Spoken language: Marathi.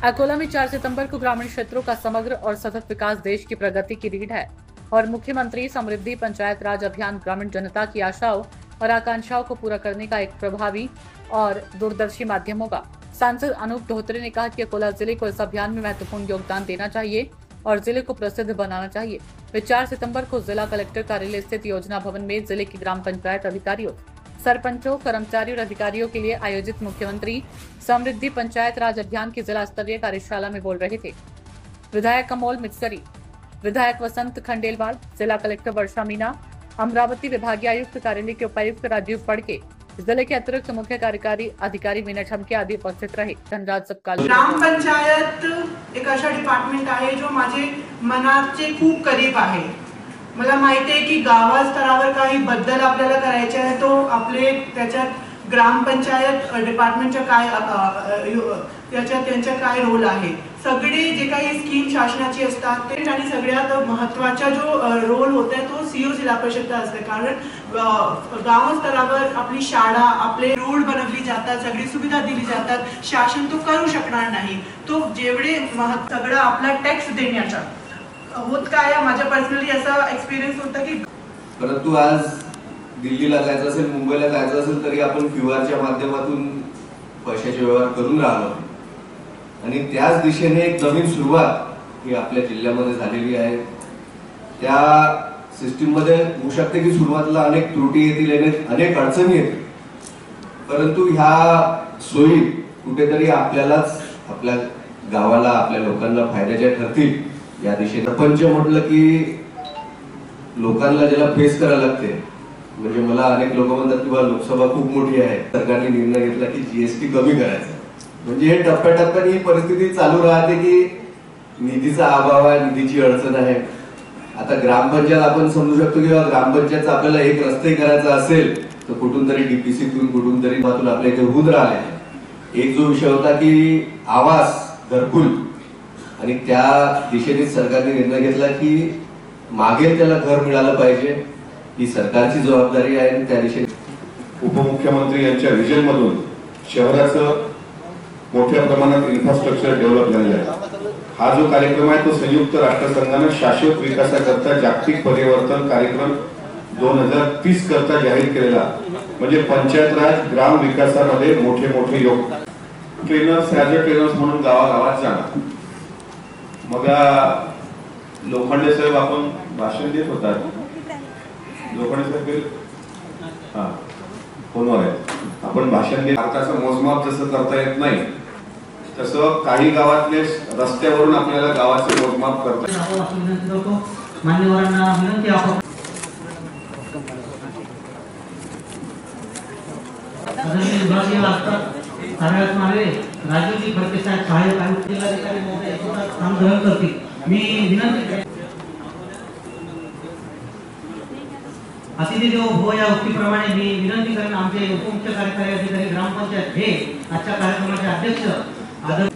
अकोला में 4 सितंबर को ग्रामीण क्षेत्रों का समग्र और सतत विकास देश की प्रगति की रीढ़ है और मुख्यमंत्री समृद्धि पंचायत राज अभियान ग्रामीण जनता की आशाओं और आकांक्षाओं को पूरा करने का एक प्रभावी और दूरदर्शी माध्यम होगा। सांसद अनूप धोत्रे ने कहा कि अकोला जिले को इस अभियान में महत्वपूर्ण योगदान देना चाहिए और जिले को प्रसिद्ध बनाना चाहिए। वे 4 सितंबर को जिला कलेक्टर कार्यालय स्थित योजना भवन में जिले की ग्राम पंचायत अधिकारियों, सरपंचों, कर्मचारियों और अधिकारियों के लिए आयोजित मुख्यमंत्री समृद्धि पंचायत राज अभियान की जिला स्तरीय कार्यशाला में बोल रहे थे। विधायक अमोल मिस्त्री, विधायक वसंत खंडेलवाल, जिला कलेक्टर वर्षा मीना, अमरावती विभागीय आयुक्त कार्यालय के उपायुक्त राजीव फड़के, जिले के अतिरिक्त मुख्य कार्यकारी अधिकारी मीना ठमके आदि उपस्थित रहे। धनराज सबकाल। ग्राम पंचायत एक अशा डिपार्टमेंट आहे जो माझे मनाचे खूप करीब आहे। मला माहिती आहे की गावास्तरावर काही बदल आपल्याला करायचे आहे तो आपले त्याच्यात ग्रामपंचायत डिपार्टमेंटचा काय त्याच्यात त्यांचा काय रोल आहे। सगळे जे काही स्कीम शासनाची असतात ते आणि सगळ्यात महत्त्वाचा जो रोल होता है तो सीओ जिल्हा परिषदचा असते। कारण गावस्तरावर आपली शाळा आपले रोड बनवली जातात, सगळी सुविधा दिली जातात, शासन तो करू शकणार नाही। तो जेवढे सगळं आपला टॅक्स देण्याचा होत काय माझ्या पर्सनली असा एक्सपिरियन्स होता की परंतु आज दिल्लीला जायचं असेल, मुंबईला जायचं असेल तरी आपण क्यूआरच्या माध्यमातून पैशाचे व्यवहार करून राहिलो आणि त्याच दिशेने एक नवीन सुरुवात ही आपल्या जिल्ह्यामध्ये झालेली आहे। त्या सिस्टीम मध्ये होऊ शकते की सुरुवातीला अनेक त्रुटी येतील, अनेक अडचणी येतील, परंतु ह्या सोयी कुठेतरी आपल्यालाच, आपल्या गावाला, आपल्या लोकांना फायद्याच्या ठरतील या दिशेने। सरपंच म्हटलं की लोकांना ज्याला फेस करायला लागते, म्हणजे मला अनेक लोक म्हणतात की लोकसभा खूप मोठी आहे, सरकारने निर्णय घेतला की जीएसटी कमी करायचा, म्हणजे हे टप्प्याटप्प्याने ही परिस्थिती चालू राहते की निधीचा अभाव आहे, निधीची अडचण आहे। आता ग्रामपंचायत आपण समजू शकतो की ग्रामपंचायतचा आपल्याला एक रस्ते करायचा असेल तर कुठून तरी डीपीसीतून कुठून तरी मातून आपल्या इथे होऊन राहिले। एक जो विषय होता की आवास घरकुल, आणि त्या दिशेने सरकारने निर्णय घेतला की मागेल त्याला घर मिळालं पाहिजे, ही सरकारची जबाबदारी आहे आणि त्या दिशेने उपमुख्यमंत्री यांच्या विजन मधून शहराचं मोठ्या प्रमाणात इन्फ्रास्ट्रक्चर डेव्हलप झालेलं आहे। हा जो कार्यक्रम आहे तो संयुक्त राष्ट्रसंघाने शाश्वत विकासाकरता जागतिक परिवर्तन कार्यक्रम 2030 करता जाहीर केलेला, म्हणजे पंचायत राज ग्राम विकासामध्ये मोठे मोठे योग ट्रेनर्स, हॅजर ट्रेनर्स म्हणून गावागावात जाणार। मग लोखंडे साहेब आपण भाषण देत होता, लोखंडे साहेब हा फोनवर आहे, आपण भाषण देत भारताचं मोजमाप जसं करता येत नाही तसं काही गावातले रस्त्यावरून आपल्याला गावाचे मोजमाप करता मान्यवरांना विनंती आहे विभागीय कार्यालयात मानले राजीवजी फडके साहेब सहाय्यक आयुक्त जिल्हाधिकारी महोदय काम ग्रहण करतील। मी विनंती अतिथी देवो भव या उक्तीप्रमाणे मी विनंती करेन आमचे उपमुख्य कार्यकारी अधिकारी ग्रामपंचायत हे आजच्या कार्यक्रमाचे अध्यक्ष